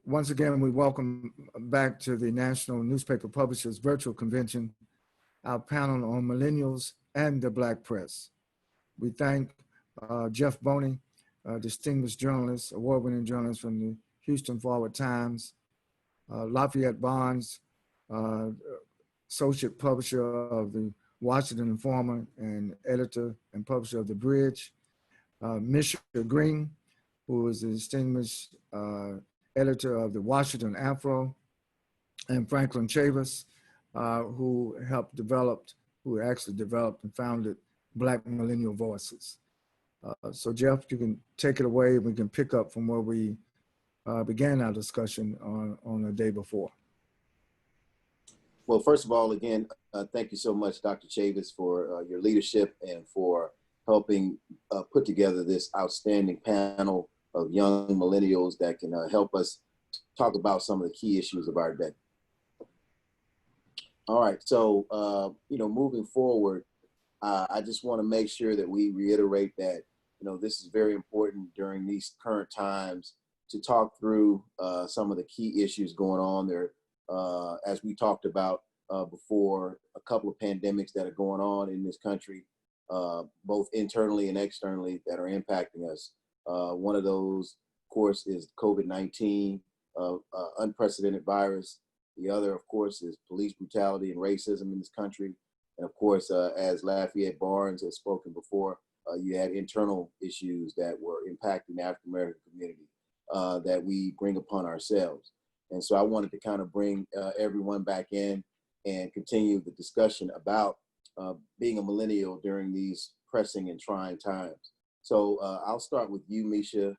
Once again, we welcome back to the National Newspaper Publishers Virtual Convention, our panel on millennials and the Black press. We thank Jeff Boney, distinguished journalist, award-winning journalist from the Houston Forward Times, Lafayette Barnes, associate publisher of the Washington Informer and editor and publisher of The Bridge, Micha Green, who is a distinguished editor of the Washington Afro, and Franklin Chavis, who actually developed and founded Black Millennial Voices. So Jeff, you can take it away and we can pick up from where we began our discussion on the day before. Well, first of all, again, thank you so much, Dr. Chavis, for your leadership and for helping put together this outstanding panel of young millennials that can help us talk about some of the key issues of our day. All right, so, moving forward, I just want to make sure that we reiterate that, this is very important during these current times to talk through some of the key issues going on there. As we talked about before, a couple of pandemics that are going on in this country, both internally and externally, that are impacting us. One of those, of course, is COVID-19, unprecedented virus. The other, of course, is police brutality and racism in this country. And of course, as Lafayette Barnes has spoken before, you had internal issues that were impacting the African American community that we bring upon ourselves. And so I wanted to kind of bring everyone back in and continue the discussion about being a millennial during these pressing and trying times. So I'll start with you, Micha,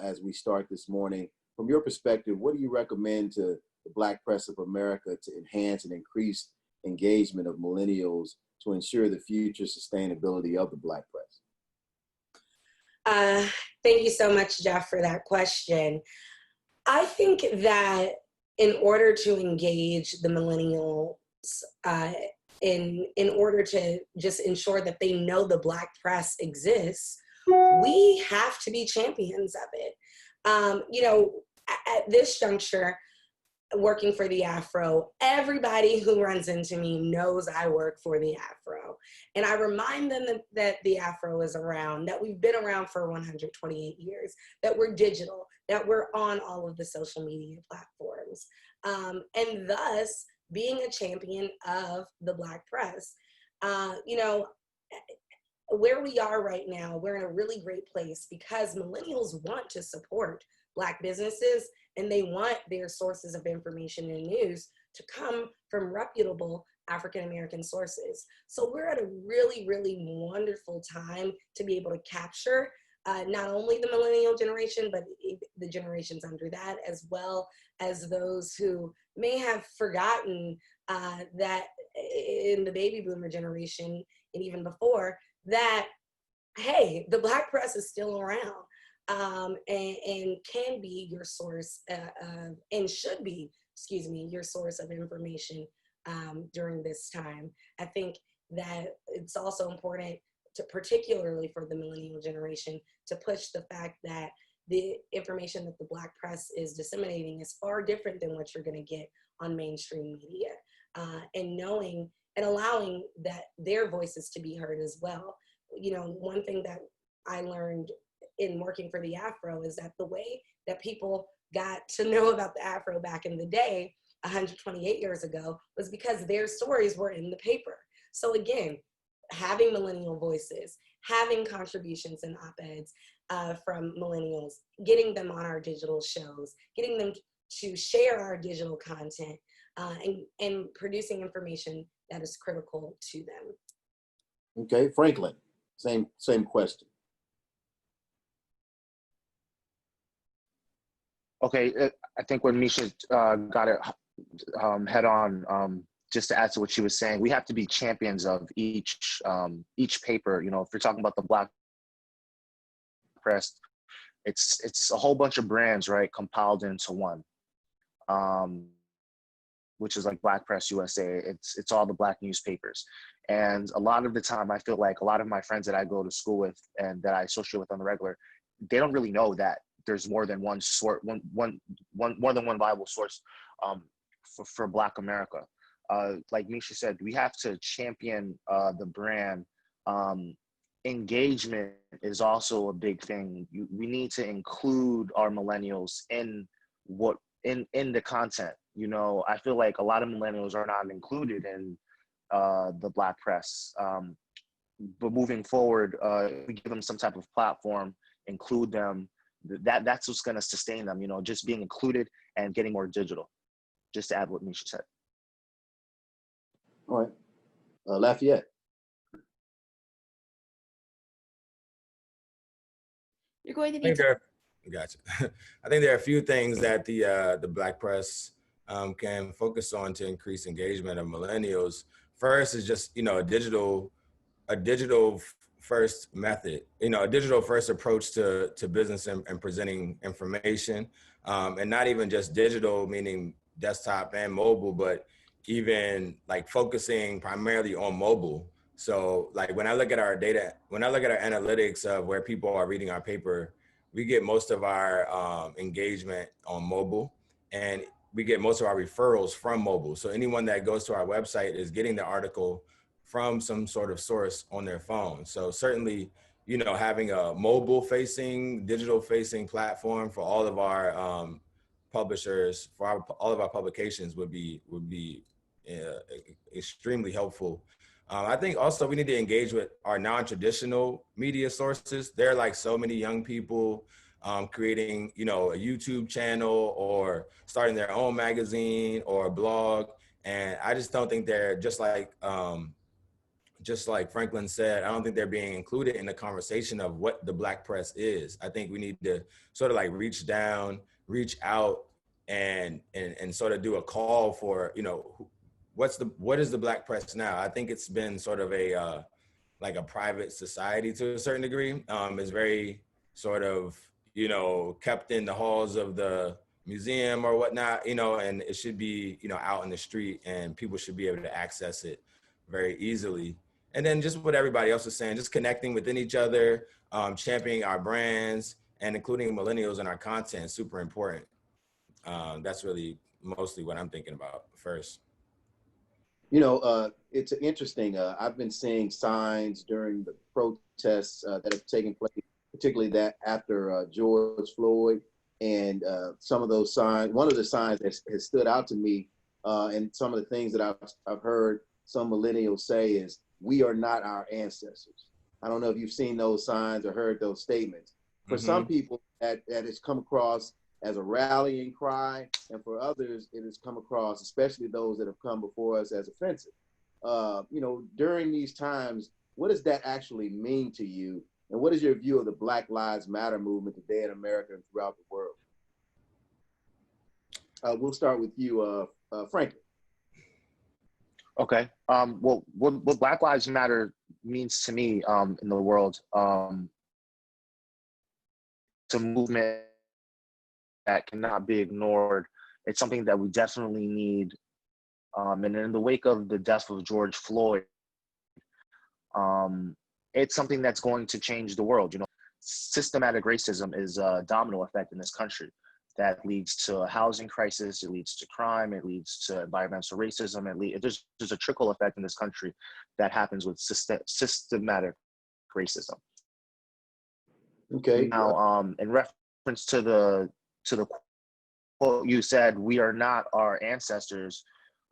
as we start this morning. From your perspective, what do you recommend to the Black press of America to enhance and increase engagement of millennials to ensure the future sustainability of the Black press? Thank you so much, Jeff, for that question. I think that in order to engage the millennials, in order to just ensure that they know the Black press exists, we have to be champions of it. At this juncture, working for the Afro, everybody who runs into me knows I work for the Afro. And I remind them that the Afro is around, that we've been around for 128 years, that we're digital, that we're on all of the social media platforms. And thus, being a champion of the Black press. Where we are right now, we're in a really great place because millennials want to support Black businesses and they want their sources of information and news to come from reputable African-American sources. So we're at a really, really wonderful time to be able to capture not only the millennial generation, but the generations under that, as well as those who may have forgotten that in the baby boomer generation and even before, that, hey, the Black press is still around. And can be your source and should be, your source of information during this time. I think that it's also important to, particularly for the millennial generation, to push the fact that the information that the Black press is disseminating is far different than what you're going to get on mainstream media, and knowing and allowing that their voices to be heard as well. One thing that I learned in working for the Afro is that the way that people got to know about the Afro back in the day, 128 years ago, was because their stories were in the paper. So again, having millennial voices, having contributions and op-eds from millennials, getting them on our digital shows, getting them to share our digital content, and producing information that is critical to them. Okay, Franklin, same question. Okay, I think when Micha got it head on, just to add to what she was saying, we have to be champions of each paper. If you're talking about the Black press, it's a whole bunch of brands, right, compiled into one, which is like Black Press USA. It's all the Black newspapers. And a lot of the time, I feel like a lot of my friends that I go to school with and that I associate with on the regular, they don't really know that there's more than one sort, more than one viable source for Black America. Like Micha said, we have to champion the brand. Engagement is also a big thing. We need to include our millennials in the content. You know, I feel like a lot of millennials are not included in the Black press. But moving forward, we give them some type of platform, include them. That's what's going to sustain them. You know, just being included and getting more digital. Just to add what Micha said. All right, Lafayette. You're going to I need think gotcha. I think there are a few things that the Black press can focus on to increase engagement of millennials. First is just, you know, a digital first method, you know, a digital first approach to business and presenting information, and not even just digital, meaning desktop and mobile, but even like focusing primarily on mobile. So like when I look at our data, when I look at our analytics of where people are reading our paper, we get most of our engagement on mobile, and we get most of our referrals from mobile. So anyone that goes to our website is getting the article from some sort of source on their phone. So certainly, you know, having a mobile facing, digital facing platform for all of our publishers, for all of our publications would be extremely helpful. I think also we need to engage with our non-traditional media sources. There are like so many young people creating, you know, a YouTube channel or starting their own magazine or a blog. And I just don't think they're just like Franklin said, I don't think they're being included in the conversation of what the Black press is. I think we need to sort of like reach out and sort of do a call for, you know, what is the Black press now? I think it's been sort of a like a private society to a certain degree. It's very sort of, you know, kept in the halls of the museum or whatnot, you know, and it should be, you know, out in the street and people should be able to access it very easily. And then just what everybody else is saying, just connecting within each other, championing our brands and including millennials in our content, super important. That's really mostly what I'm thinking about first. You know, it's interesting. I've been seeing signs during the protests that have taken place, particularly that after George Floyd, and some of those signs. One of the signs that has stood out to me, and some of the things that I've heard some millennials say is, "We are not our ancestors." I don't know if you've seen those signs or heard those statements. For some people, that has come across as a rallying cry, and for others, it has come across, especially those that have come before us, as offensive. You know, during these times, what does that actually mean to you? And what is your view of the Black Lives Matter movement today in America and throughout the world? We'll start with you, Franklin. Okay. Well, what Black Lives Matter means to me in the world, it's a movement that cannot be ignored. It's something that we definitely need. And in the wake of the death of George Floyd, it's something that's going to change the world. You know, systematic racism is a domino effect in this country that leads to a housing crisis, it leads to crime, it leads to environmental racism, there's a trickle effect in this country that happens with systematic racism. Okay. Now, in reference to the quote you said, "We are not our ancestors,"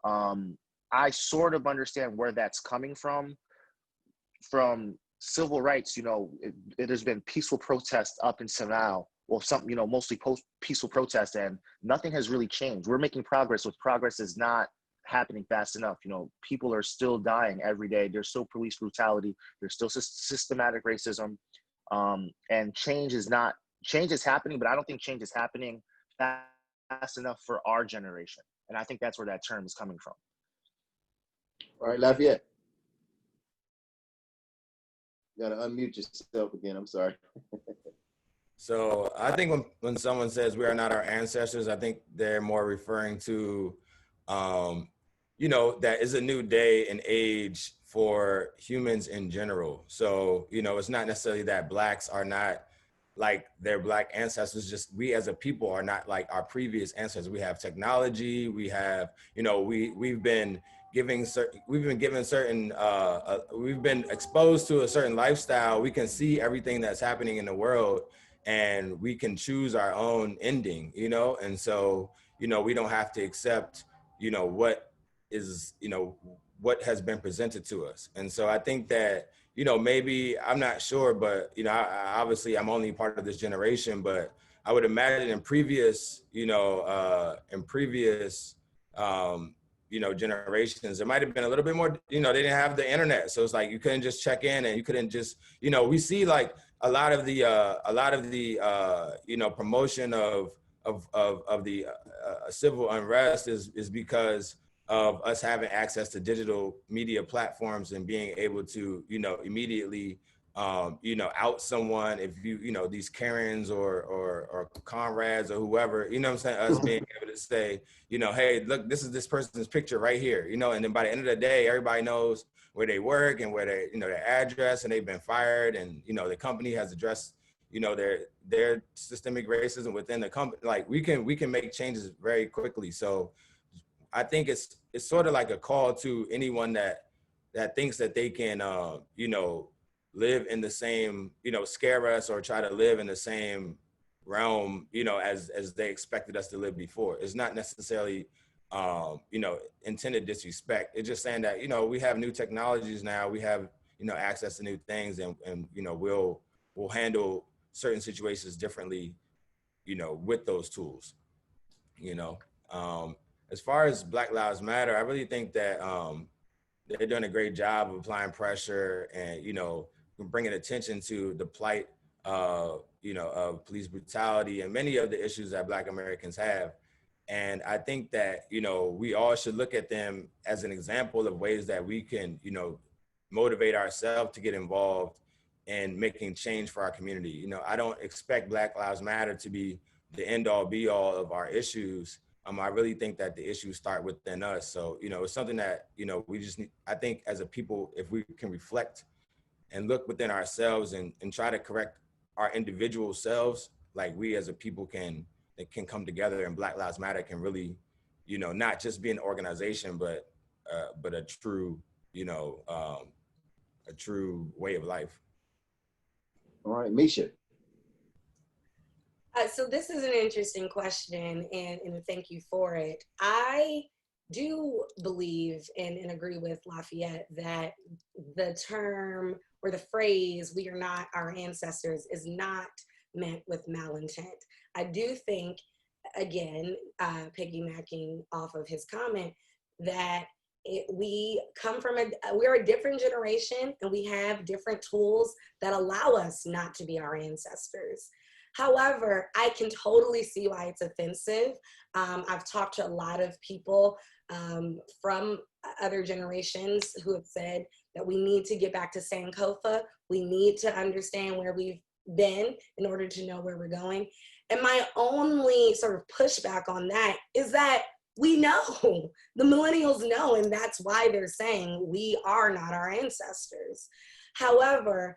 I sort of understand where that's coming from. From civil rights, you know, it has been peaceful protests up until now. Well, some, you know, mostly peaceful protests, and nothing has really changed. We're making progress, but progress is not happening fast enough. You know, people are still dying every day. There's still police brutality. There's still systematic racism, and change is happening, but I don't think change is happening fast enough for our generation. And I think that's where that term is coming from. All right, Lafayette. You gotta unmute yourself again. I'm sorry. So I think when someone says we are not our ancestors, I think they're more referring to, you know, that is a new day and age for humans in general. So, you know, it's not necessarily that Blacks are not like their Black ancestors. Just we as a people are not like our previous ancestors. We have technology. We have, you know, we've been given certain, we've been exposed to a certain lifestyle. We can see everything that's happening in the world, and we can choose our own ending, you know. And so, you know, we don't have to accept, you know, what is, you know, what has been presented to us. And so I think that, you know, maybe, I'm not sure, but, you know, obviously I'm only part of this generation, but I would imagine in previous, you know, you know, generations, there might've been a little bit more, you know, they didn't have the internet. So it's like, you couldn't just check in, and you couldn't just, you know, we see like a lot of the, you know, promotion of the civil unrest is because of us having access to digital media platforms and being able to, you know, immediately, you know, out someone if you know, these Karens or comrades or whoever, you know what I'm saying? Us being able to say, you know, hey, look, this is this person's picture right here, you know, and then by the end of the day, everybody knows where they work and where they, you know, their address, and they've been fired, and, you know, the company has addressed, you know, their systemic racism within the company. Like we can make changes very quickly. So I think it's sort of like a call to anyone that thinks that they can, you know, live in the same, you know, scare us or try to live in the same realm, you know, as they expected us to live before. It's not necessarily, you know, intended disrespect. It's just saying that, you know, we have new technologies now. We have, you know, access to new things, and you know, we'll handle certain situations differently, you know, with those tools, you know. As far as Black Lives Matter, I really think that they're doing a great job of applying pressure and, you know, bringing attention to the plight, you know, of police brutality and many of the issues that Black Americans have. And I think that, you know, we all should look at them as an example of ways that we can, you know, motivate ourselves to get involved in making change for our community. You know, I don't expect Black Lives Matter to be the end all be all of our issues. I really think that the issues start within us. So, you know, it's something that, you know, we just need, I think as a people, if we can reflect and look within ourselves and try to correct our individual selves, like we as a people can come together, and Black Lives Matter can really, you know, not just be an organization, but a true, you know, a true way of life. All right, Micha. So this is an interesting question, and thank you for it. I do believe and agree with Lafayette that the term or the phrase, "we are not our ancestors," is not meant with malintent. I do think, again, piggybacking off of his comment, that we come from we're a different generation, and we have different tools that allow us not to be our ancestors. However, I can totally see why it's offensive. I've talked to a lot of people from other generations who have said that we need to get back to Sankofa. We need to understand where we've been in order to know where we're going. And my only sort of pushback on that is that we know, the millennials know, and that's why they're saying we are not our ancestors. However,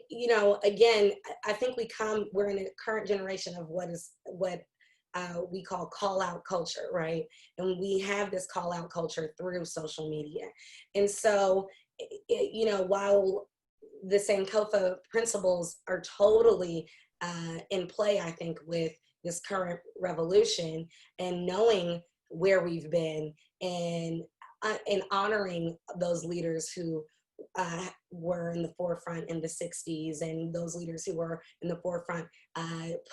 you know, again, I think we're in a current generation of what we call call out culture, right? And we have this call out culture through social media. And so, you know, while the Sankofa principles are totally in play, I think, with this current revolution, and knowing where we've been, and honoring those leaders who were in the forefront in the 60s, and those leaders who were in the forefront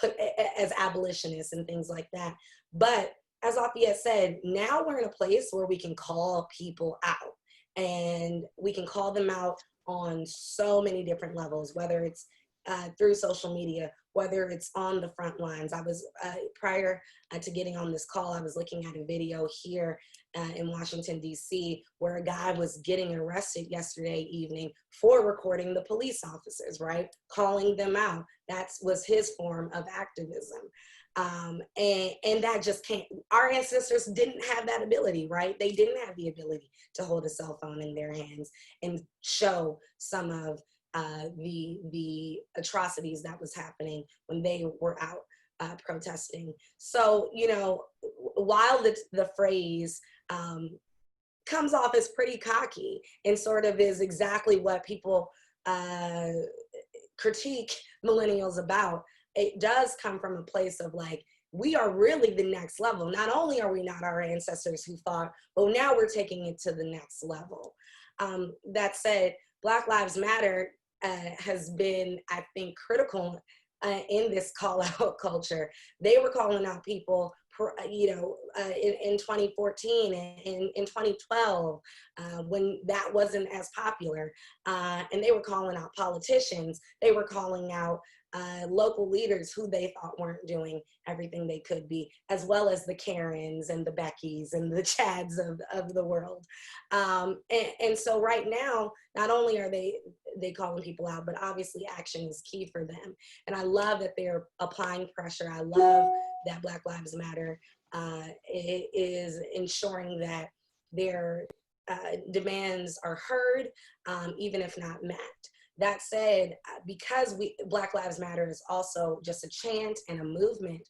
put as abolitionists and things like that. But as Lafayette said, now we're in a place where we can call people out, and we can call them out on so many different levels, whether it's through social media, whether it's on the front lines. I was, prior to getting on this call, I was looking at a video here in Washington, D.C., where a guy was getting arrested yesterday evening for recording the police officers, right? Calling them out. That was his form of activism. And that just can't, our ancestors didn't have that ability, right? They didn't have the ability to hold a cell phone in their hands and show some of the atrocities that was happening when they were out protesting. So, you know, while the phrase comes off as pretty cocky and sort of is exactly what people critique millennials about, it does come from a place of like, we are really the next level. Not only are we not our ancestors who fought, but now we're taking it to the next level. That said, Black Lives Matter has been, I think, critical in this call out culture. They were calling out people, you know, in 2014 and in 2012, when that wasn't as popular. And they were calling out politicians. They were calling out local leaders who they thought weren't doing everything they could be, as well as the Karens and the Beckys and the Chads of the world. And so right now, not only are they calling people out, but obviously action is key for them. And I love that they're applying pressure. I love that Black Lives Matter is ensuring that their demands are heard, even if not met. That said, because Black Lives Matter is also just a chant and a movement,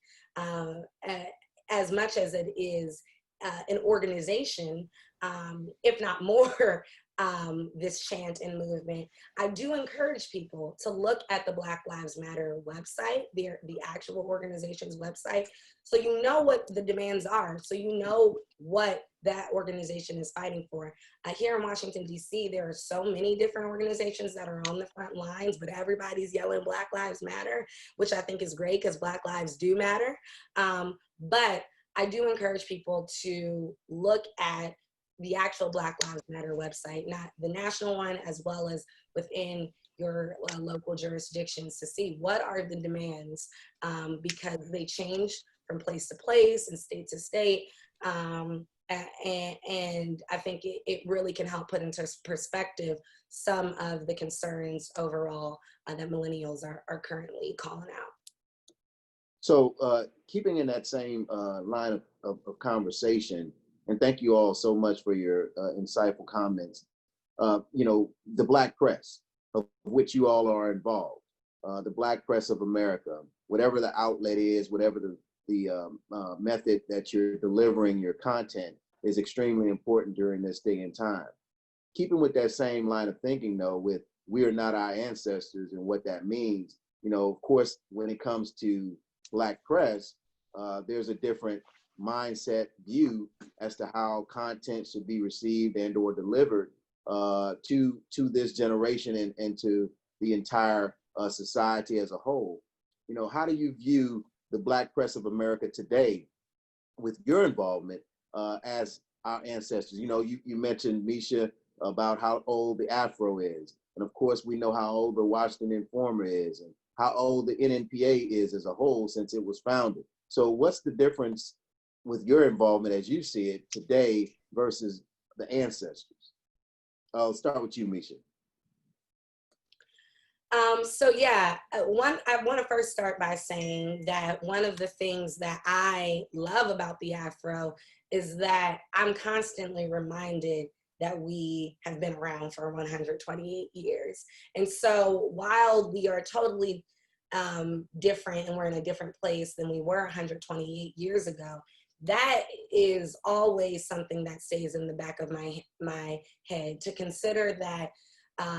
as much as it is an organization, if not more, this chant and movement, I do encourage people to look at the Black Lives Matter website, the actual organization's website, so you know what the demands are, so you know what that organization is fighting for. Here in Washington, D.C., there are so many different organizations that are on the front lines, but everybody's yelling Black Lives Matter, which I think is great because Black lives do matter. But I do encourage people to look at the actual Black Lives Matter website, not the national one, as well as within your local jurisdictions, to see what are the demands, because they change from place to place and state to state. And I think it really can help put into perspective some of the concerns overall that millennials are currently calling out. So keeping in that same line of conversation, and thank you all so much for your insightful comments. You know, the Black press, of which you all are involved, the Black press of America, whatever the outlet is, whatever the method that you're delivering your content, is extremely important during this day and time. Keeping with that same line of thinking, though, with we are not our ancestors and what that means, you know, of course, when it comes to Black press, there's a different mindset view as to how content should be received and or delivered to this generation and to the entire society as a whole. You know, how do you view the Black press of America today with your involvement as our ancestors? You know, you mentioned, Micha, about how old the Afro is. And of course, we know how old the Washington Informer is and how old the NNPA is as a whole since it was founded. So what's the difference with your involvement as you see it today versus the ancestors? I'll start with you, Micha. So yeah, I want to first start by saying that one of the things that I love about the Afro is that I'm constantly reminded that we have been around for 128 years. And so while we are totally different and we're in a different place than we were 128 years ago, that is always something that stays in the back of my head, to consider that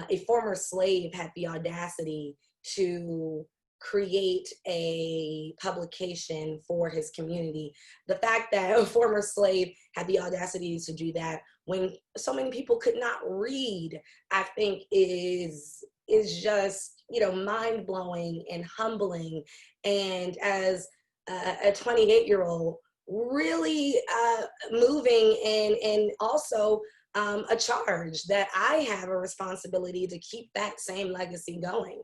a former slave had the audacity to create a publication for his community. The fact that a former slave had the audacity to do that when so many people could not read, I think is just, you know, mind-blowing and humbling. And as a 28-year-old, really moving and also a charge that I have a responsibility to keep that same legacy going,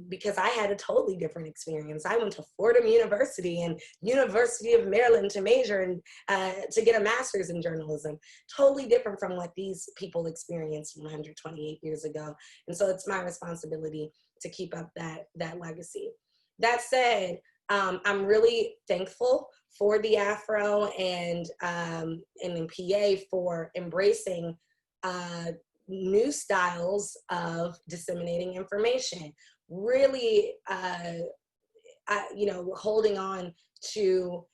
because I had a totally different experience. I went to Fordham University and University of Maryland to major and to get a master's in journalism. Totally different from what these people experienced 128 years ago. And so it's my responsibility to keep up that legacy. That said, I'm really thankful for the Afro and in PA for embracing new styles of disseminating information, really, holding on to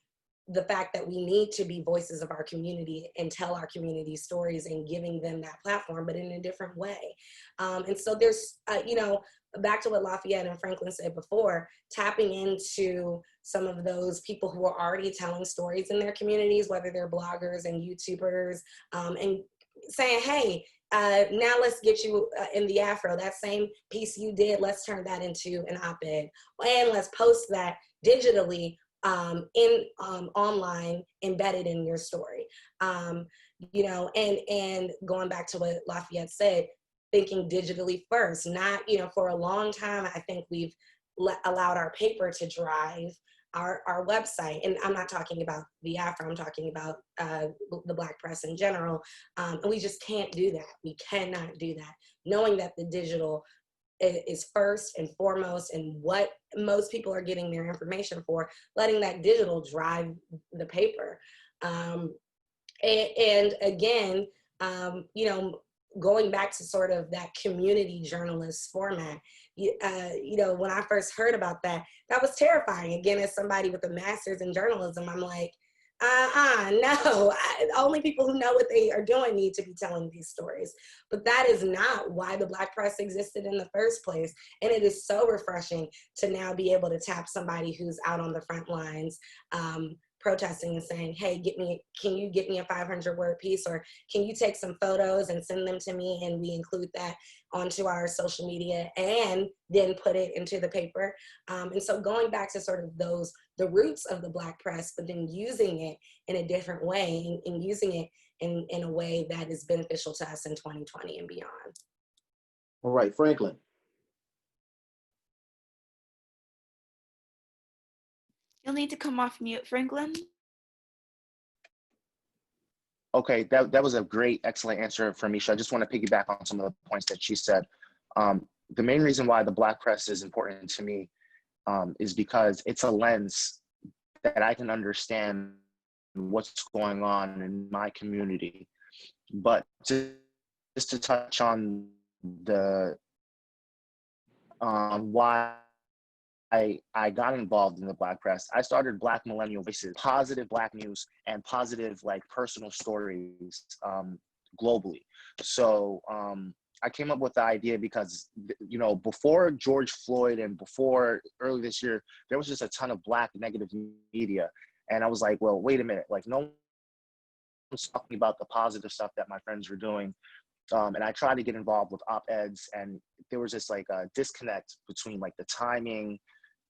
the fact that we need to be voices of our community and tell our community stories and giving them that platform, but in a different way. And so there's, back to what Lafayette and Franklin said before, tapping into some of those people who are already telling stories in their communities, whether they're bloggers and YouTubers, and saying, hey, now let's get you in the Afro, that same piece you did, let's turn that into an op-ed, and let's post that digitally online, embedded in your story. And going back to what Lafayette said, thinking digitally first, not, for a long time, I think we've allowed our paper to drive our website. And I'm not talking about the Afro, I'm talking about the Black press in general. And we just can't do that. We cannot do that. Knowing that the digital is first and foremost and what most people are getting their information for, letting that digital drive the paper. And again, going back to sort of that community journalist format, when I first heard about that, that was terrifying. Again, as somebody with a master's in journalism, I'm like, no, only people who know what they are doing need to be telling these stories. But that is not why the Black press existed in the first place. And it is so refreshing to now be able to tap somebody who's out on the front lines, protesting and saying, hey, can you get me a 500-word piece, or can you take some photos and send them to me, and we include that onto our social media and then put it into the paper. And so going back to sort of the roots of the Black press, but then using it in a different way and using it in a way that is beneficial to us in 2020 and beyond. All right, Franklin. You'll need to come off mute, Franklin. Okay, that was a great, excellent answer from Micha. I just want to piggyback on some of the points that she said. The main reason why the Black press is important to me is because it's a lens that I can understand what's going on in my community. But just to touch on the why I got involved in the Black press, I started Black Millennial Voices, positive Black news and positive personal stories globally. So I came up with the idea because, before George Floyd and before early this year, there was just a ton of Black negative media. And I was like, well, wait a minute, no one's talking about the positive stuff that my friends were doing. And I tried to get involved with op-eds, and there was just a disconnect between the timing,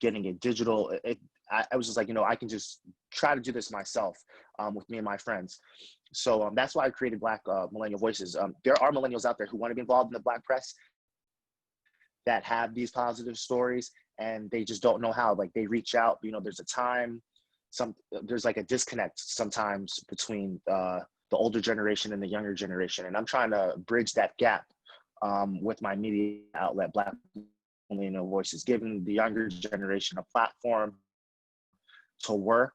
getting it digital. I was just I can just try to do this myself with me and my friends. So that's why I created Black Millennial Voices. There are millennials out there who want to be involved in the Black press that have these positive stories, and they just don't know how. They reach out, there's a time, there's a disconnect sometimes between the older generation and the younger generation. And I'm trying to bridge that gap with my media outlet, Black Millennial Voices, giving the younger generation a platform to work,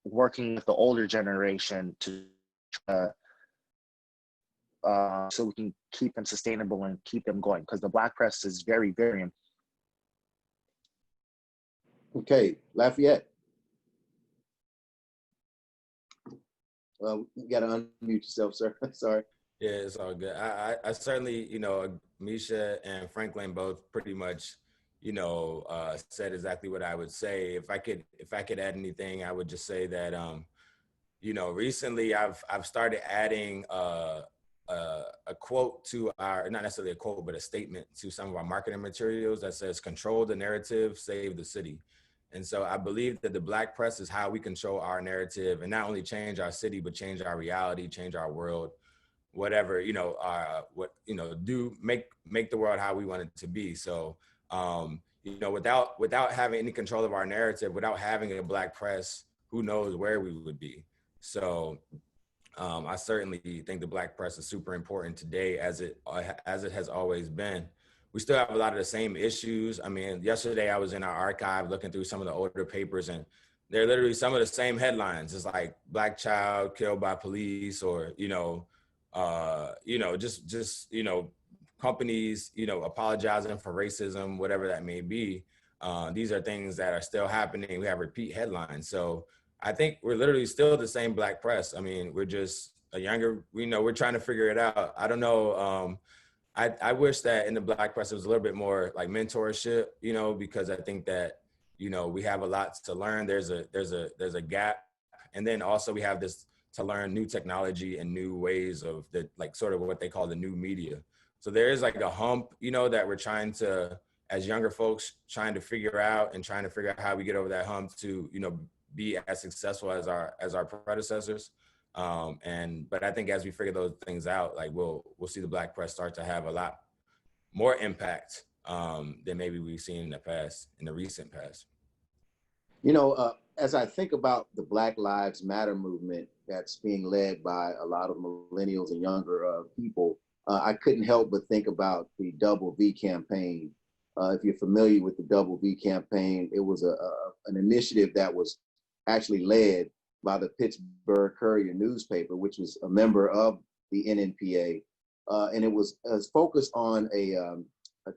working with the older generation to so we can keep them sustainable and keep them going, because the Black press is very, very important. Okay, Lafayette. You gotta unmute yourself, sir. Sorry. Yeah, it's all good. I certainly, Micha and Franklin both pretty much, said exactly what I would say. If I could add anything, I would just say that, recently I've started adding a quote to our, not necessarily a quote, but a statement to some of our marketing materials that says, "Control the narrative, save the city." And so I believe that the Black press is how we control our narrative and not only change our city, but change our reality, change our world, whatever, do make the world how we want it to be. So, without having any control of our narrative, without having a Black press, who knows where we would be. So I certainly think the Black press is super important today, as it has always been. We still have a lot of the same issues. I mean, yesterday I was in our archive looking through some of the older papers, and they're literally some of the same headlines. It's like black child killed by police, or just companies apologizing for racism, whatever that may be. These are things that are still happening. We have repeat headlines. So I think we're literally still the same black press. I mean, we're just a younger, we're trying to figure it out. I don't know. I wish that in the black press it was a little bit more like mentorship, because I think that, we have a lot to learn. There's a gap. And then also we have this to learn new technology and new ways of the, like, sort of what they call the new media. So there is like a hump, that we're trying to, as younger folks, trying to figure out how we get over that hump to, be as successful as our predecessors. But I think as we figure those things out, like we'll see the black press start to have a lot more impact than maybe we've seen in the recent past. As I think about the Black Lives Matter movement that's being led by a lot of millennials and younger people, I couldn't help but think about the Double V campaign. If you're familiar with the Double V campaign, it was an initiative that was actually led by the Pittsburgh Courier newspaper, which was a member of the NNPA. And it was focused on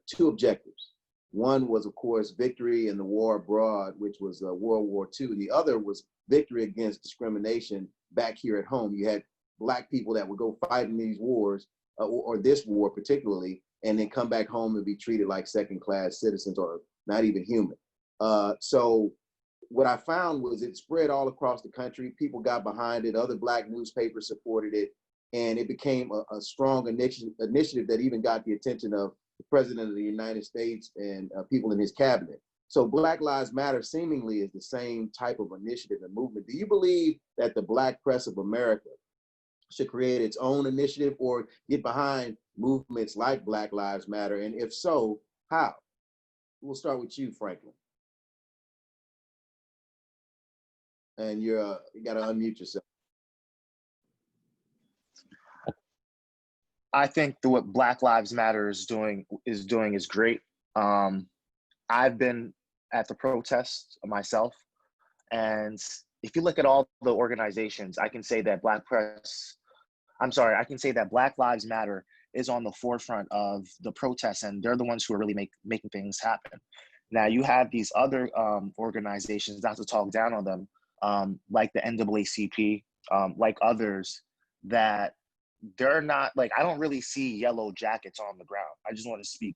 two objectives. One was, of course, victory in the war abroad, which was World War II. The other was victory against discrimination back here at home. You had Black people that would go fight in these wars, or this war particularly, and then come back home and be treated like second-class citizens or not even human. So what I found was it spread all across the country. People got behind it. Other Black newspapers supported it. And it became a strong initiative that even got the attention of the President of the United States and people in his cabinet. So Black Lives Matter seemingly is the same type of initiative and movement. Do you believe that the Black press of America should create its own initiative or get behind movements like Black Lives Matter? And if so, how? We'll start with you, Franklin. And you got to unmute yourself. I think what Black Lives Matter is doing is great. I've been at the protests myself, and if you look at all the organizations, I can say that Black Lives Matter is on the forefront of the protests, and they're the ones who are really making things happen. Now you have these other organizations, not to talk down on them, like the NAACP, like others, that they're not, like, I don't really see yellow jackets on the ground. I just want to speak,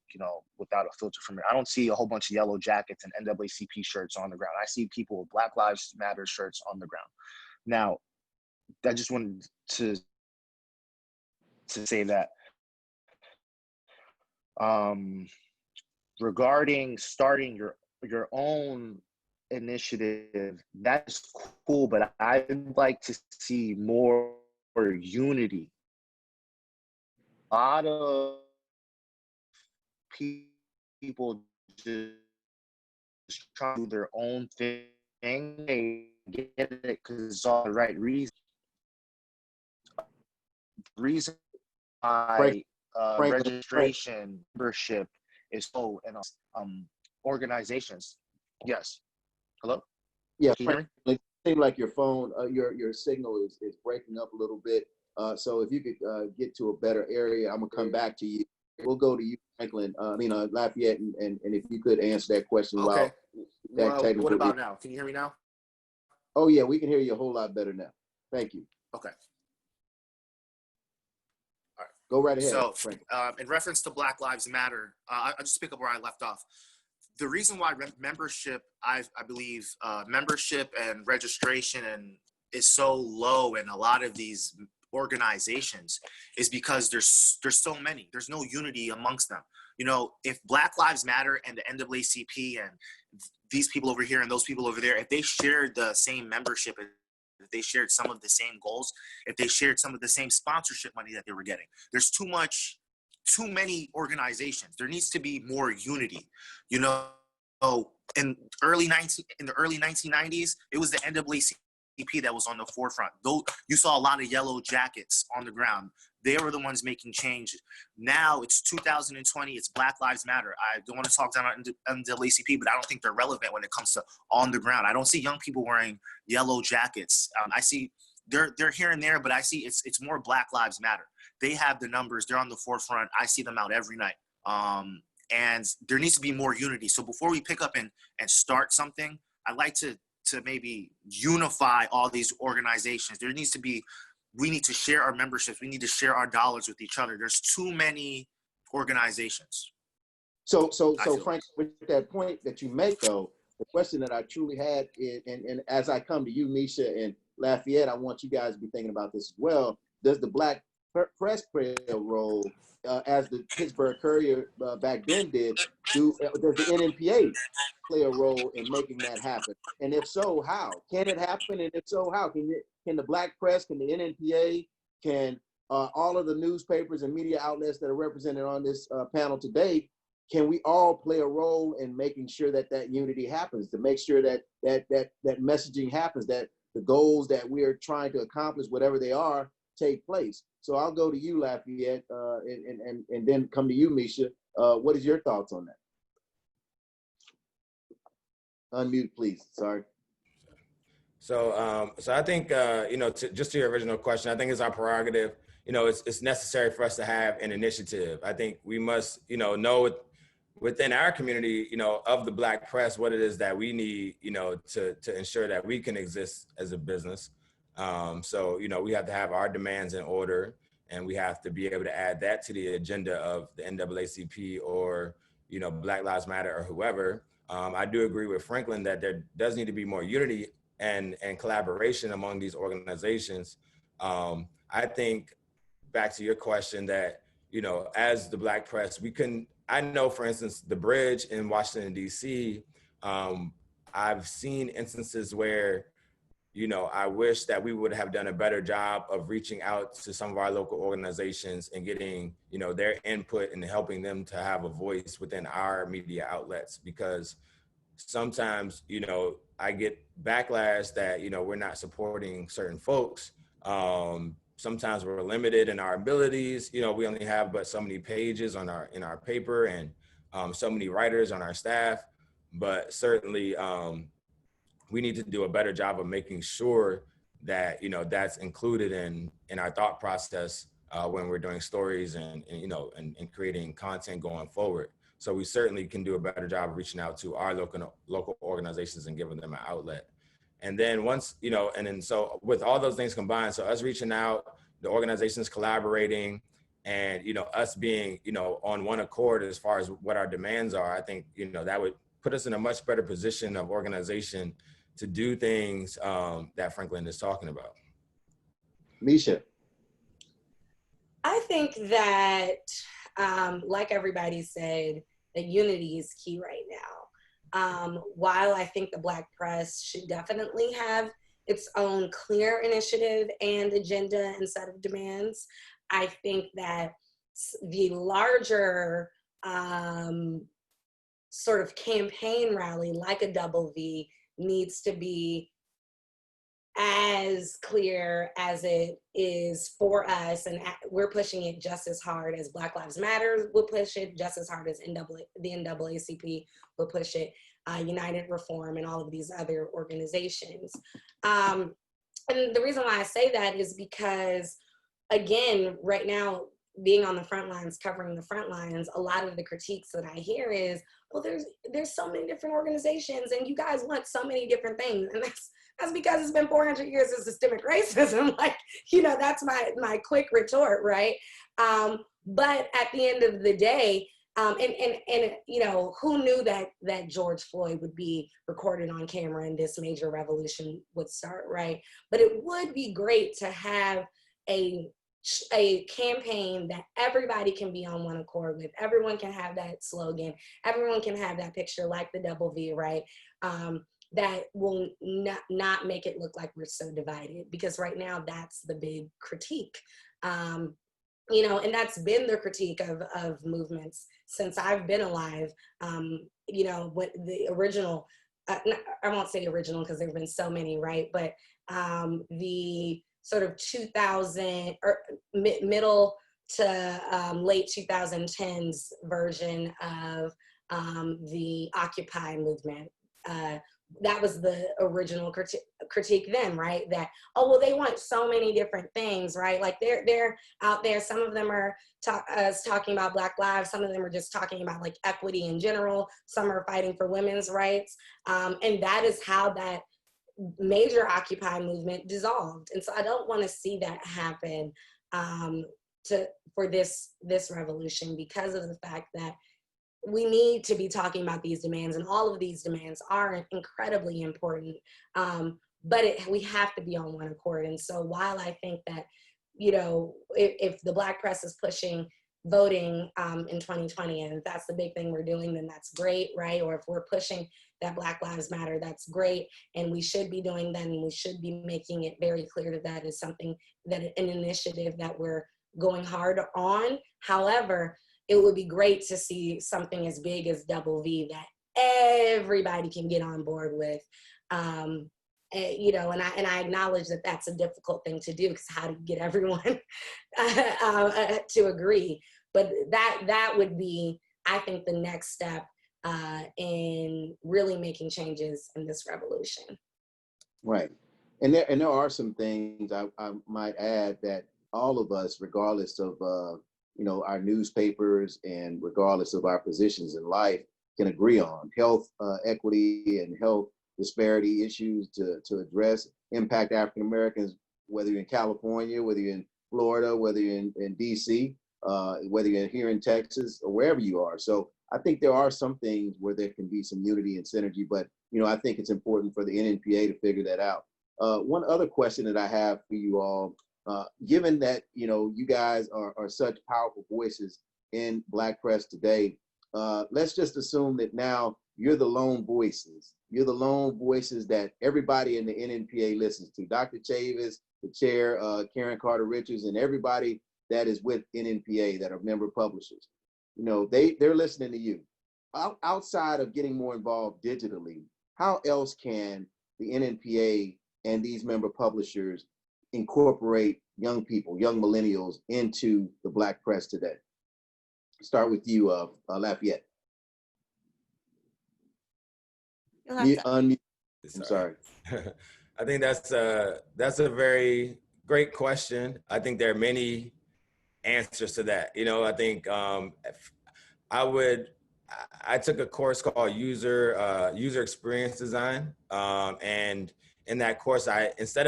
without a filter from it. I don't see a whole bunch of yellow jackets and NAACP shirts on the ground. I see people with Black Lives Matter shirts on the ground. Now, I just wanted to say that regarding starting your own initiative, that's cool, but I'd like to see more unity. A lot of people just try to do their own thing. They get it because it's all the right reason. The reason why registration membership is so in organizations. Yes. Hello? Yeah, Can you hear me? it seems like your phone, your signal is breaking up a little bit. So if you could get to a better area, I'm gonna come back to you. We'll go to you, Franklin. Lafayette, and if you could answer that question. Okay. Well, what about now? Can you hear me now? Oh yeah, we can hear you a whole lot better now. Thank you. Okay. All right. Go right ahead. So, Franklin. in reference to Black Lives Matter, I'll just pick up where I left off. The reason why membership, I believe, membership and registration is so low in a lot of these organizations is because there's so many. There's no unity amongst them. If Black Lives Matter and the NAACP and these people over here and those people over there, if they shared the same membership, if they shared some of the same goals, if they shared some of the same sponsorship money that they were getting, there's too many organizations. There needs to be more unity. In the early 1990s, it was the NAACP that was on the forefront. Though you saw a lot of yellow jackets on the ground. They were the ones making changes. Now it's 2020. It's Black Lives Matter. I don't want to talk down on NAACP, but I don't think they're relevant when it comes to on the ground. I don't see young people wearing yellow jackets. I see they're here and there, but I see it's more Black Lives Matter. They have the numbers. They're on the forefront. I see them out every night. And there needs to be more unity. So before we pick up and start something, I'd like to maybe unify all these organizations. We need to share our memberships. We need to share our dollars with each other. There's too many organizations. So Frank, with that point that you make, though, the question that I truly had is, and as I come to you, Micha and Lafayette, I want you guys to be thinking about this as well. Does the Black press play a role, as the Pittsburgh Courier back then did? Does the NNPA play a role in making that happen? And if so, how? Can it happen? And if so, how? Can the Black press, can the NNPA, can all of the newspapers and media outlets that are represented on this panel today, can we all play a role in making sure that unity happens, to make sure that messaging happens, that the goals that we are trying to accomplish, whatever they are, take place? So I'll go to you, Lafayette, and then come to you, Micha. What is your thoughts on that? Unmute, please. Sorry. So I think, just to your original question, I think it's our prerogative. It's necessary for us to have an initiative. I think we must, know within our community, of the Black press, what it is that we need, to ensure that we can exist as a business. So we have to have our demands in order, and we have to be able to add that to the agenda of the NAACP or, Black Lives Matter or whoever. I do agree with Franklin that there does need to be more unity and collaboration among these organizations. I think, back to your question, that, as the Black press, I know, for instance, the Bridge in Washington, D.C., I've seen instances where, I wish that we would have done a better job of reaching out to some of our local organizations and getting, their input and helping them to have a voice within our media outlets, because sometimes, I get backlash that, we're not supporting certain folks. Sometimes we're limited in our abilities. We only have but so many pages in our paper, and so many writers on our staff. But certainly, we need to do a better job of making sure that, that's included in our thought process when we're doing stories and creating content going forward. So we certainly can do a better job of reaching out to our local organizations and giving them an outlet. And then so with all those things combined, so us reaching out, the organizations collaborating, and, us being, on one accord as far as what our demands are, I think, that would put us in a much better position of organization to do things that Franklin is talking about. Micha. I think that, like everybody said, that unity is key right now. While I think the Black press should definitely have its own clear initiative and agenda and set of demands, I think that the larger sort of campaign rally, like a Double V, needs to be as clear as it is for us, and we're pushing it just as hard as Black Lives Matter will push it, just as hard as the NAACP will push it, United Reform, and all of these other organizations. And the reason why I say that is because, again, right now, being on the front lines, covering the front lines, a lot of the critiques that I hear is, well, there's so many different organizations, and you guys want so many different things, and that's because it's been 400 years of systemic racism. Like, that's my quick retort, right? But at the end of the day, who knew that George Floyd would be recorded on camera and this major revolution would start, right? But it would be great to have a campaign that everybody can be on one accord with. Everyone can have that slogan. Everyone can have that picture like the Double V, right? That will not make it look like we're so divided, because right now that's the big critique. And that's been the critique of movements since I've been alive. What the original I won't say original because there have been so many, right? But the sort of 2000 or middle to late 2010s version of the Occupy movement. That was the original critique then, right? That, oh, well, they want so many different things, right? Like they're out there. Some of them are talking about Black lives. Some of them are just talking about like equity in general. Some are fighting for women's rights. And that is how that major Occupy movement dissolved. And so I don't want to see that happen for this revolution, because of the fact that we need to be talking about these demands, and all of these demands are incredibly important. But we have to be on one accord. And so while I think that, you know, if the Black press is pushing voting in 2020, and if that's the big thing we're doing, then that's great, right? Or if we're pushing that Black Lives Matter, that's great. And we should be doing that, and we should be making it very clear that that is something, that an initiative that we're going hard on. However, it would be great to see something as big as Double V that everybody can get on board with. You know, and I acknowledge that that's a difficult thing to do, because how do you get everyone to agree? But that would be, I think, the next step in really making changes in this revolution. Right. And there are some things I might add that all of us, regardless of you know, our newspapers and regardless of our positions in life, can agree on: health equity and health disparity issues to address, impact African Americans, whether you're in California, whether you're in Florida, whether you're in DC, whether you're here in Texas, or wherever you are. So I think there are some things where there can be some unity and synergy, but you know, I think it's important for the NNPA to figure that out. One other question that I have for you all, given that, you know, you guys are such powerful voices in Black press today, let's just assume that now you're the lone voices. You're the lone voices that everybody in the NNPA listens to. Dr. Chavis, the chair, Karen Carter Richards, and everybody that is with NNPA that are member publishers. You know, they're listening to you. Outside of getting more involved digitally, how else can the NNPA and these member publishers incorporate young people, young millennials, into the Black press today? Start with you, Lafayette. Unmute. I'm sorry. I think that's a very great question. I think there are many answers to that. You know, I think I took a course called user experience design, and in that course, instead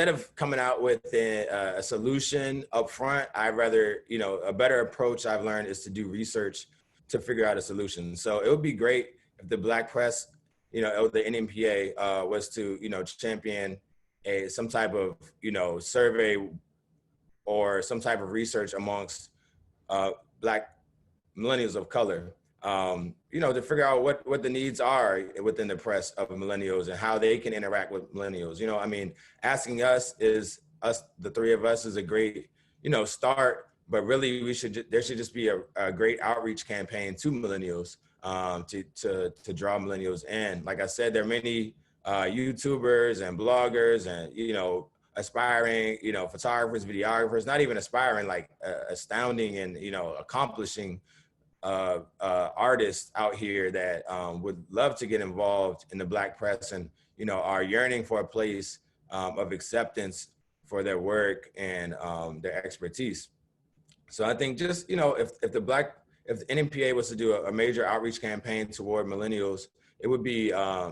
of coming out with a solution up front, I'd rather, you know, a better approach I've learned is to do research to figure out a solution. So it would be great if the Black press, you know, the NNPA was to, you know, champion some type of, you know, survey or some type of research amongst Black millennials of color, you know, to figure out what the needs are within the press of millennials and how they can interact with millennials. You know, I mean, asking the three of us, is a great, you know, start, but really there should just be a great outreach campaign to millennials, to draw millennials in. Like I said, there are many YouTubers and bloggers and, you know, aspiring, you know, photographers, videographers, not even aspiring, like astounding and, you know, accomplishing artists out here that would love to get involved in the Black press and, you know, are yearning for a place of acceptance for their work and their expertise. So I think just, you know, if the NNPA was to do a major outreach campaign toward millennials, it would be,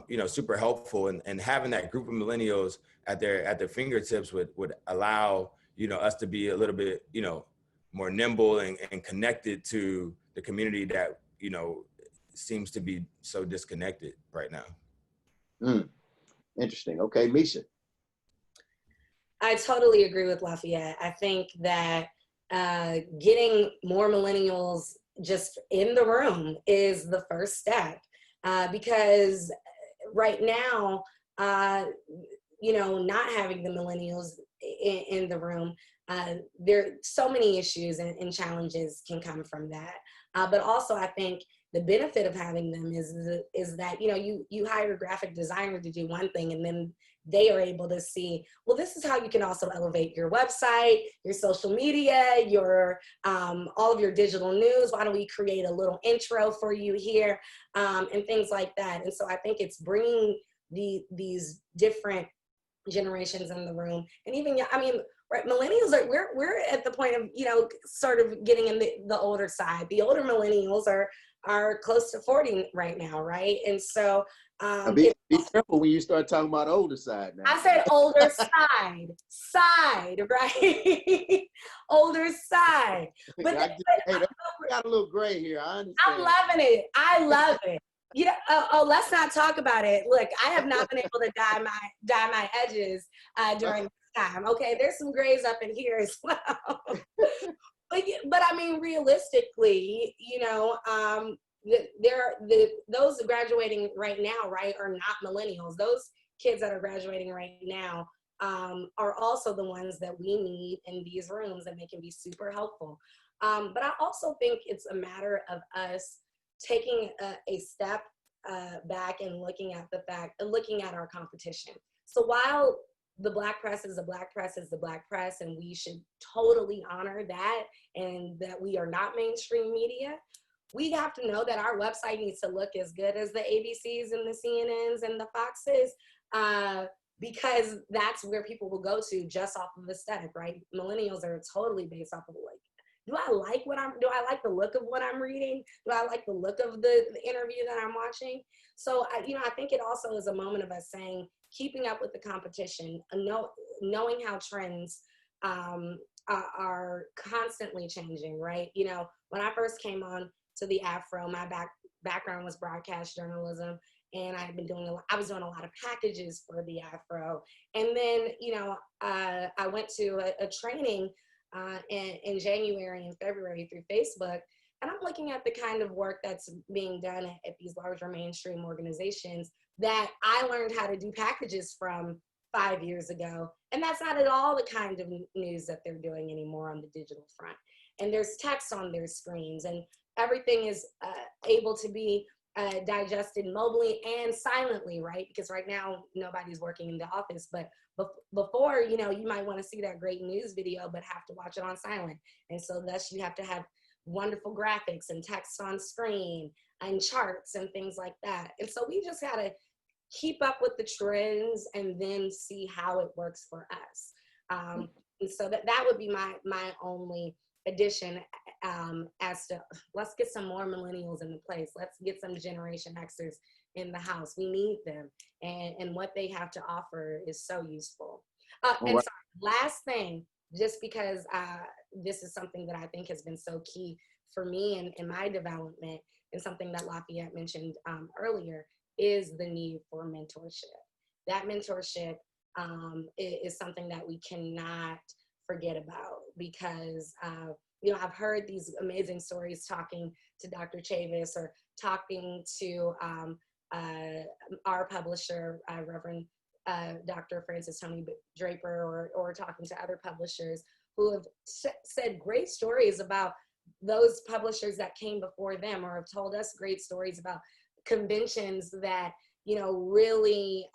you know, super helpful, and having that group of millennials at their fingertips would allow, you know, us to be a little bit, you know, more nimble and connected to the community that, you know, seems to be so disconnected right now. Interesting. Okay, Micha. I totally agree with Lafayette. I think that getting more millennials just in the room is the first step, because right now, you know, not having the millennials in the room, there are so many issues and challenges can come from that. But also, I think the benefit of having them is that, you know, you hire a graphic designer to do one thing, and then they are able to see, well, this is how you can also elevate your website, your social media, your all of your digital news. Why don't we create a little intro for you here, and things like that. And so I think it's bringing these different generations in the room. And even, I mean, right, millennials are, we're at the point of, you know, sort of getting in the older side. The older millennials are close to 40 right now, right? And so Be careful when you start talking about older side now. I said older side, right? Older side. But, I got a little gray here. I understand. I'm loving it. I love it. You know, let's not talk about it. Look, I have not been able to dye my edges during this time. Okay, there's some grays up in here as well. but I mean, realistically, you know, those graduating right now, right, are not millennials. Those kids that are graduating right now are also the ones that we need in these rooms, and they can be super helpful. But I also think it's a matter of us taking a step back and looking at our competition. So while the Black press is the Black press is the Black press, and we should totally honor that, and that we are not mainstream media, we have to know that our website needs to look as good as the ABCs and the CNNs and the Foxes, because that's where people will go to just off of aesthetic, right? Millennials are totally based off of, like, do I like the look of what I'm reading? Do I like the look of the interview that I'm watching? So, I think it also is a moment of us saying, keeping up with the competition, knowing how trends are constantly changing, right? You know, when I first came on to the Afro, my background was broadcast journalism, and I was doing a lot of packages for the Afro. And then, you know, I went to a training in January and February through Facebook, and I'm looking at the kind of work that's being done at these larger mainstream organizations that I learned how to do packages from 5 years ago. And that's not at all the kind of news that they're doing anymore on the digital front. And there's text on their screens, and everything is able to be digested mobily and silently, right? Because right now nobody's working in the office, but before, you know, you might want to see that great news video, but have to watch it on silent. And so thus you have to have wonderful graphics and text on screen and charts and things like that. And so we just got to keep up with the trends and then see how it works for us. And so that would be my only addition, as to, let's get some more millennials in the place. Let's get some Generation Xers in the house. We need them, and what they have to offer is so useful. And right. so, last thing, just because this is something that I think has been so key for me in my development, and something that Lafayette mentioned earlier, is the need for mentorship. That mentorship is something that we cannot forget about, because you know, I've heard these amazing stories talking to Dr. Chavis, or talking to our publisher, Reverend Dr. Francis Tony Draper, or talking to other publishers who have said great stories about those publishers that came before them, or have told us great stories about conventions that, you know, really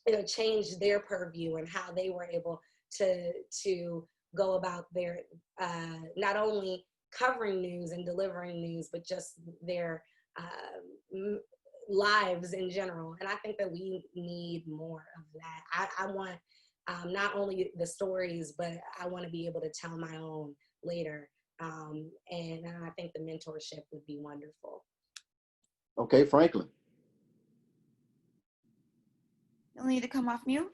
you know, changed their purview, and how they were able to go about their not only covering news and delivering news, but just their lives in general. And I think that we need more of that. I want not only the stories, but I want to be able to tell my own later. And I think the mentorship would be wonderful. Okay, Franklin. You'll need to come off mute.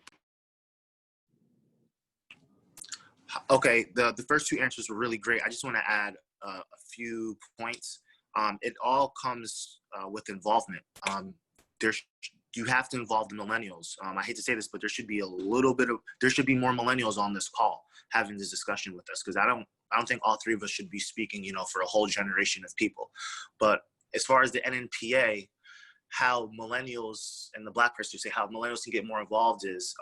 Okay, the first two answers were really great. I just want to add a few points. It all comes with involvement. You have to involve the millennials. I hate to say this, but there should be there should be more millennials on this call having this discussion with us, because I don't think all three of us should be speaking, you know, for a whole generation of people. But as far as the NNPA, how millennials and the Black press, you say how millennials can get more involved is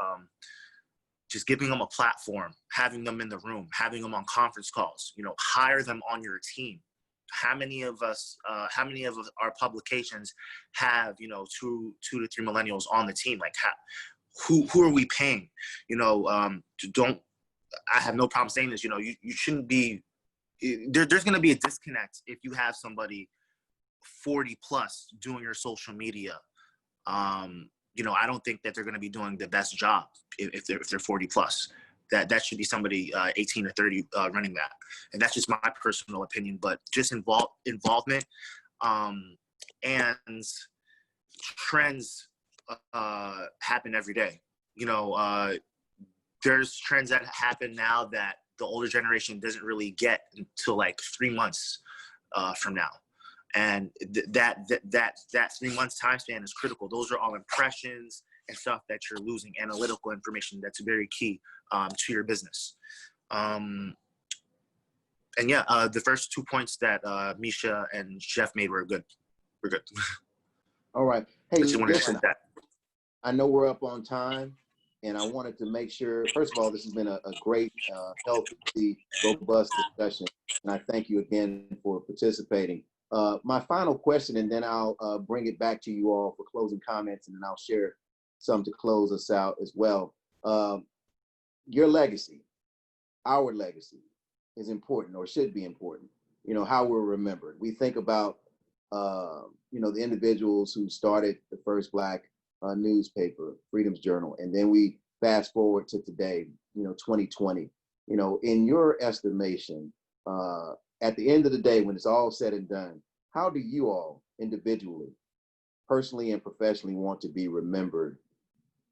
just giving them a platform, having them in the room, having them on conference calls, you know, hire them on your team. how many of our publications have, you know, two to three millennials on the team? Like, who are we paying? You know, I have no problem saying this. You know, you shouldn't be. There's going to be a disconnect if you have somebody 40 plus doing your social media. You know, I don't think that they're going to be doing the best job if they're 40 plus. That should be somebody 18 or 30 running that, and that's just my personal opinion. But just involvement and trends happen every day. You know, there's trends that happen now that the older generation doesn't really get until like 3 months from now. And that 3 months time span is critical. Those are all impressions and stuff that you're losing, analytical information that's very key to your business. And yeah, the first 2 points that Micha and Jeff made were good. We're good. All right. Hey, I just wanted to say listen, that. I know we're up on time, and I wanted to make sure, first of all, this has been a great, healthy, robust discussion, and I thank you again for participating. My final question, and then I'll bring it back to you all for closing comments, and then I'll share some to close us out as well. Your legacy, our legacy, is important, or should be important. You know, how we're remembered. We think about, you know, the individuals who started the first Black newspaper, Freedom's Journal, and then we fast forward to today, you know, 2020. You know, in your estimation, at the end of the day, when it's all said and done, how do you all individually, personally and professionally, want to be remembered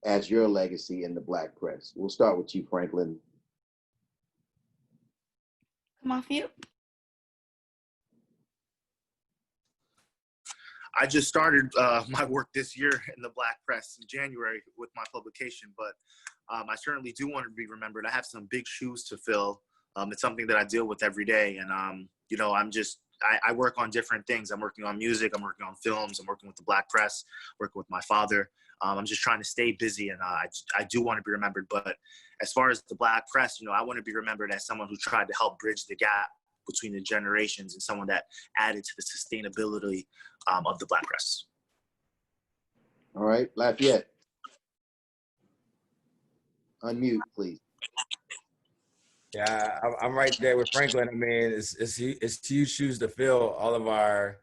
as your legacy in the Black press? We'll start with you, Franklin. Come off mute. I just started my work this year in the Black press in January with my publication, but I certainly do want to be remembered. I have some big shoes to fill. It's something that I deal with every day, and you know, I work on different things. I'm working on music, I'm working on films, I'm working with the Black press, working with my father. I'm just trying to stay busy, and I do want to be remembered. But as far as the Black press, you know, I want to be remembered as someone who tried to help bridge the gap between the generations and someone that added to the sustainability of the Black press. All right, Lafayette. Unmute, please. Yeah, I'm right there with Franklin. I mean, it's huge shoes to fill. All of our,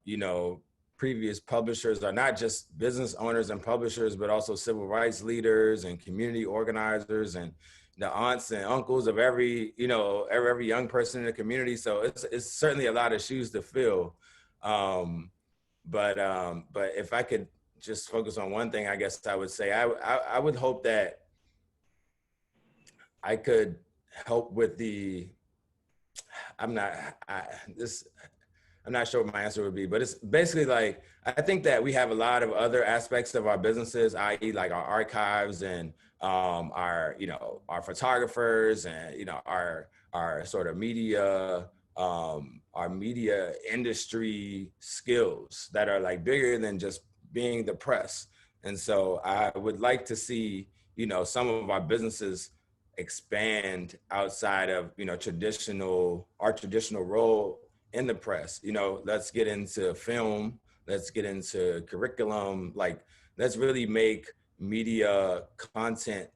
you know, previous publishers are not just business owners and publishers, but also civil rights leaders and community organizers and the aunts and uncles of every, you know, every young person in the community. So it's certainly a lot of shoes to fill. But if I could just focus on one thing, I guess I would say I would hope that I could help with I'm not sure what my answer would be, but it's basically like, I think that we have a lot of other aspects of our businesses, i.e. like our archives and our, you know, our photographers and, you know, our sort of media, our media industry skills that are like bigger than just being the press. And so I would like to see, you know, some of our businesses expand outside of, you know, our traditional role in the press. You know, let's get into film, let's get into curriculum, like let's really make media content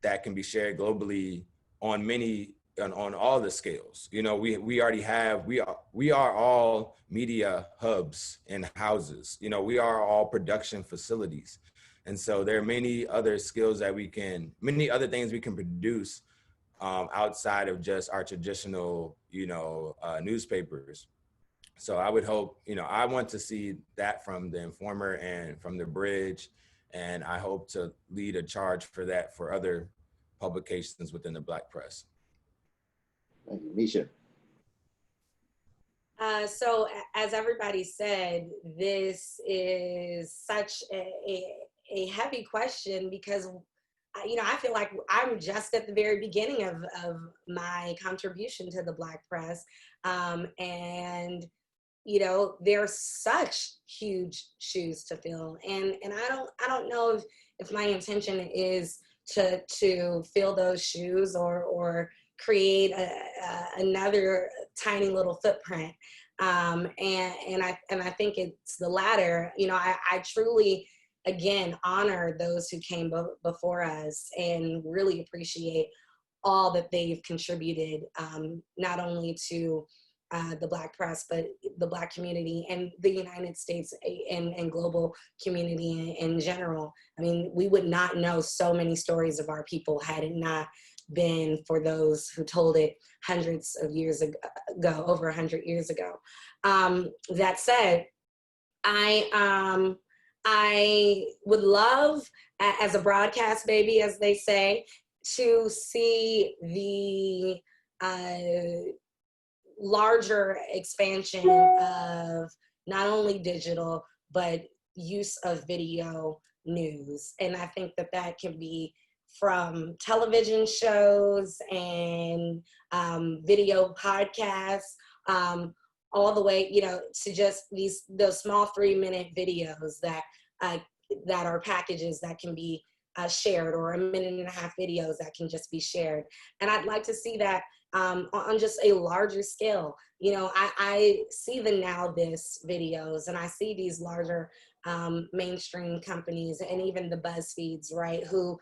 that can be shared globally on all the scales. You know, we already have, we are all media hubs and houses. You know, we are all production facilities. And so there are many other skills that many other things we can produce outside of just our traditional, you know, newspapers. So I would hope, you know, I want to see that from the Informer and from the Bridge, and I hope to lead a charge for that for other publications within the Black press. Thank you, Micha. So as everybody said, this is such a heavy question because, you know, I feel like I'm just at the very beginning of my contribution to the Black press. And, you know, there's such huge shoes to fill. And I don't know if my intention is to fill those shoes or create another tiny little footprint. And I think it's the latter. You know, I truly, again, honor those who came before us and really appreciate all that they've contributed, not only to the Black press, but the Black community and the United States and global community in general. I mean, we would not know so many stories of our people had it not been for those who told it hundreds of years ago, over 100 years ago. That said, I would love, as a broadcast baby, as they say, to see the larger expansion of not only digital, but use of video news. And I think that that can be from television shows and video podcasts, all the way, you know, to just those small 3-minute videos that are packages that can be shared, or 1.5-minute videos that can just be shared. And I'd like to see that on just a larger scale. You know, I see the Now This videos, and I see these larger mainstream companies and even the BuzzFeeds, right, who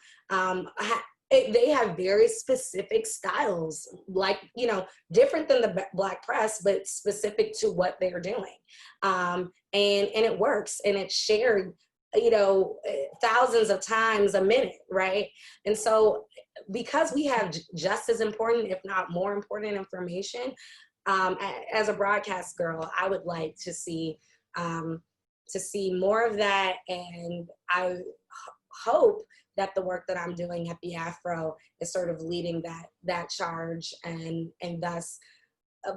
they have very specific styles, like, you know, different than the Black press, but specific to what they're doing. And it works, and it's shared, you know, thousands of times a minute, right? And so because we have just as important, if not more important information, as a broadcast girl, I would like to see more of that. And I hope that the work that I'm doing at the Afro is sort of leading that charge, and thus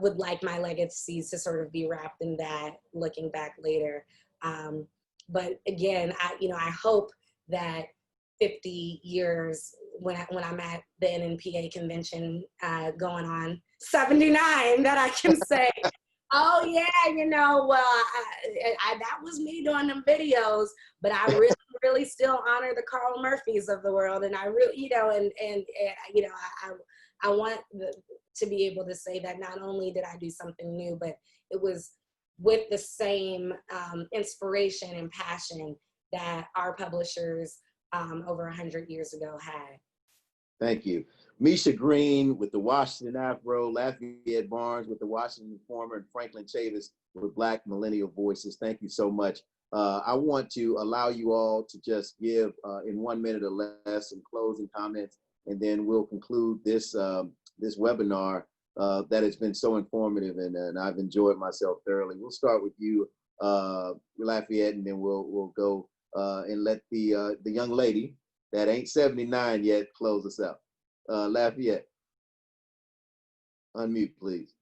would like my legacies to sort of be wrapped in that, looking back later. But again, I hope that 50 years, when I'm at the NNPA convention going on 79, that I can say, oh yeah, you know, well, that was me doing them videos, but I really, really still honor the Carl Murphys of the world. And I really, you know, and you know, I want to be able to say that not only did I do something new, but it was with the same inspiration and passion that our publishers over 100 years ago had. Thank you. Micha Green with the Washington Afro, Lafayette Barnes with the Washington Informer, and Franklin Chavis with Black Millennial Voices. Thank you so much. I want to allow you all to just give in 1 minute or less some closing comments, and then we'll conclude this this webinar that has been so informative, and I've enjoyed myself thoroughly. We'll start with you, Lafayette, and then we'll go and let the young lady that ain't 79 yet close us out. Lafayette, unmute, please.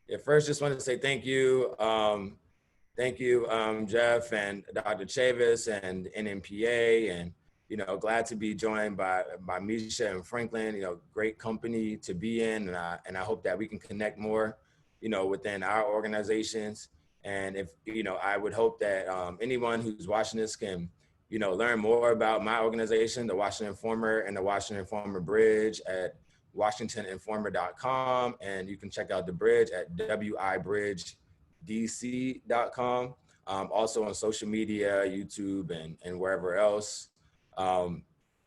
Yeah, first, just wanted to say thank you. Thank you, Jeff and Dr. Chavis and NNPA, and, you know, glad to be joined by Micha and Franklin. You know, great company to be in, and I hope that we can connect more, you know, within our organizations. And if, you know, I would hope that anyone who's watching this can, you know, learn more about my organization, the Washington Informer and the Washington Informer Bridge at WashingtonInformer.com, and you can check out the bridge at wibridgedc.com. Also on social media, YouTube, and wherever else.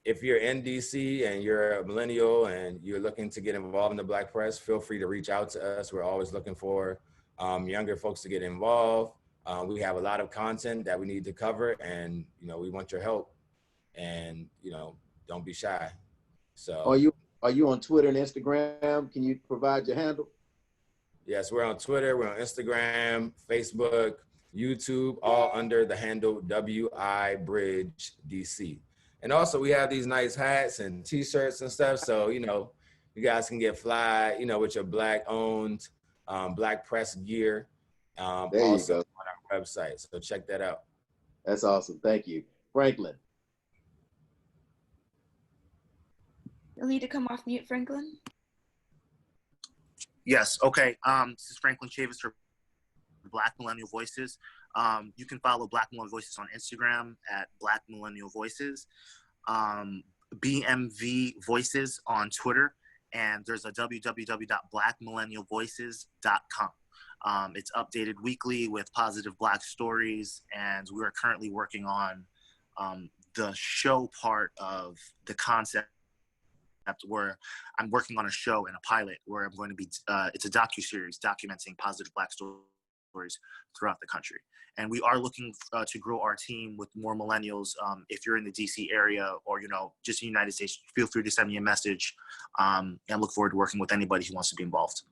If you're in DC and you're a millennial and you're looking to get involved in the Black press, feel free to reach out to us. We're always looking for younger folks to get involved. We have a lot of content that we need to cover, and, you know, we want your help, and, you know, don't be shy. So Are you on Twitter and Instagram? Can you provide your handle? Yes, we're on Twitter, we're on Instagram, Facebook, YouTube, all under the handle WIBridgeDC. And also we have these nice hats and t-shirts and stuff. So, you know, you guys can get fly, you know, with your Black owned, Black press gear. There also you go. on our website. So check that out. That's awesome. Thank you. Franklin. You'll need to come off mute, Franklin. Yes. Okay. This is Franklin Chavis for Black Millennial Voices. You can follow Black Millennial Voices on Instagram at Black Millennial Voices, BMV Voices on Twitter, and there's a www.blackmillennialvoices.com. It's updated weekly with positive Black stories, and we are currently working on the show part of the concept, where I'm working on a show and a pilot where I'm going to be, it's a docuseries documenting positive Black stories throughout the country. And we are looking to grow our team with more millennials. If you're in the DC area or, just in the United States, feel free to send me a message, and look forward to working with anybody who wants to be involved.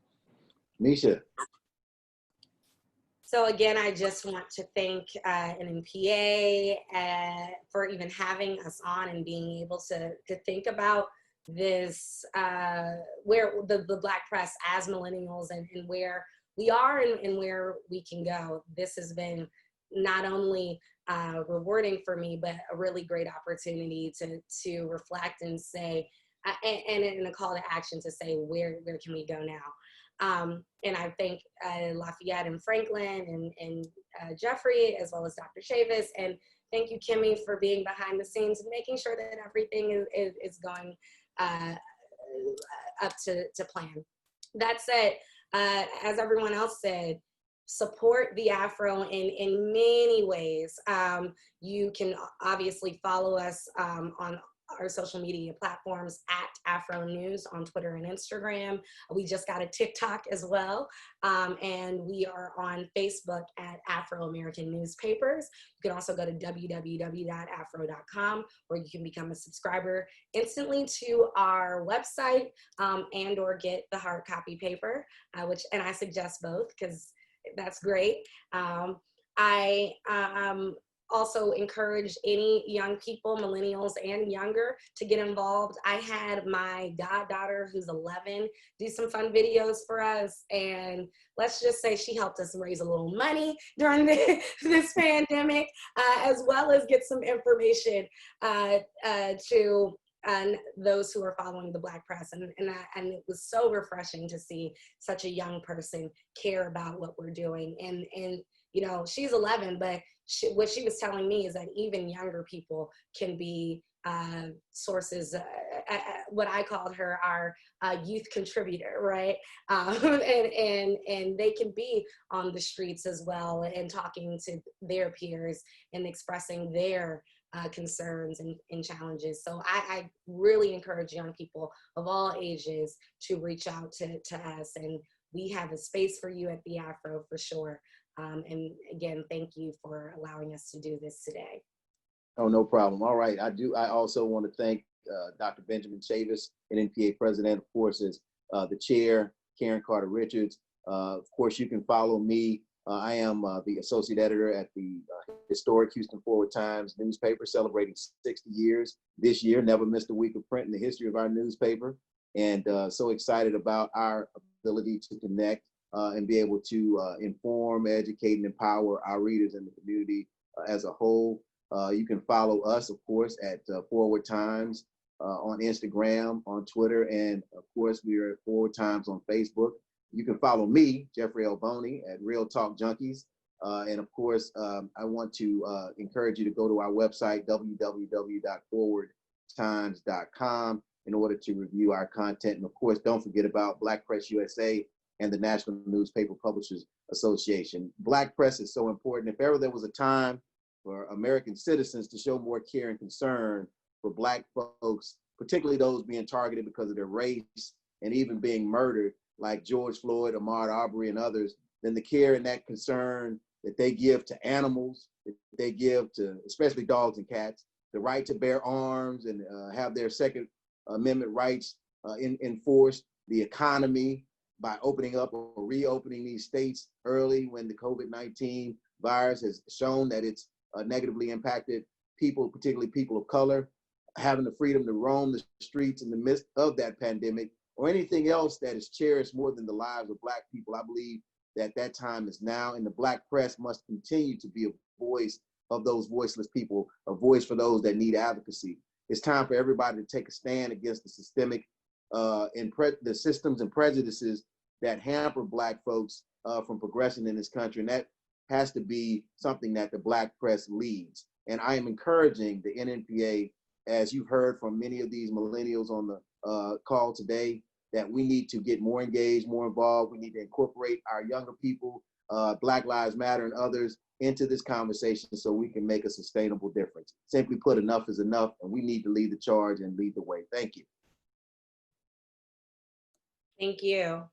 Micha. So again, I just want to thank NNPA for even having us on and being able to think about this, where the Black press as millennials and where we are and where we can go. This has been not only rewarding for me, but a really great opportunity to reflect and say, and a call to action to say, where can we go now? And I thank Lafayette and Franklin and Jeffrey, as well as Dr. Chavis. And thank you, Kimmy, for being behind the scenes and making sure that everything is going up to plan. That said, as everyone else said, support the Afro in many ways. You can obviously follow us on our social media platforms at Afro News on Twitter and Instagram. We just got a TikTok as well. And we are on Facebook at Afro American Newspapers. You can also go to www.afro.com, where you can become a subscriber instantly to our website, and or get the hard copy paper, and I suggest both because that's great. I also encourage any young people, millennials and younger, to get involved. I had my goddaughter, who's 11, do some fun videos for us. And let's just say she helped us raise a little money during this pandemic, as well as get some information to those who are following the Black press. And it was so refreshing to see such a young person care about what we're doing. And she's 11, but what she was telling me is that even younger people can be sources, what I called her our youth contributor, right? And they can be on the streets as well and talking to their peers and expressing their concerns and challenges. So I really encourage young people of all ages to reach out to us, and we have a space for you at the Afro for sure. And again, thank you for allowing us to do this today. Oh, no problem. All right. I also want to thank Dr. Benjamin Chavis, NNPA president, of course, is the chair, Karen Carter Richards. Of course, you can follow me. I am the associate editor at the historic Houston Forward Times newspaper, celebrating 60 years this year. Never missed a week of print in the history of our newspaper. And so excited about our ability to connect and be able to inform, educate, and empower our readers and the community as a whole. You can follow us, of course, at Forward Times on Instagram, on Twitter, and of course, we are at Forward Times on Facebook. You can follow me, Jeffrey L. Boney, at Real Talk Junkies. And of course, I want to encourage you to go to our website, www.forwardtimes.com, in order to review our content. And of course, don't forget about Black Press USA and the National Newspaper Publishers Association. Black press is so important. If ever there was a time for American citizens to show more care and concern for Black folks, particularly those being targeted because of their race and even being murdered, like George Floyd, Ahmaud Arbery, and others, then the care and that concern that they give to animals, that they give to especially dogs and cats, the right to bear arms and have their Second Amendment rights enforced, the economy by opening up or reopening these states early when the COVID-19 virus has shown that it's negatively impacted people, particularly people of color, having the freedom to roam the streets in the midst of that pandemic, or anything else that is cherished more than the lives of Black people. I believe that that time is now, and the Black press must continue to be a voice of those voiceless people, a voice for those that need advocacy. It's time for everybody to take a stand against the systemic the systems and prejudices that hamper Black folks from progressing in this country. And that has to be something that the Black press leads. And I am encouraging the NNPA, as you've heard from many of these millennials on the call today, that we need to get more engaged, more involved. We need to incorporate our younger people, Black Lives Matter and others into this conversation so we can make a sustainable difference. Simply put, enough is enough, and we need to lead the charge and lead the way. Thank you. Thank you.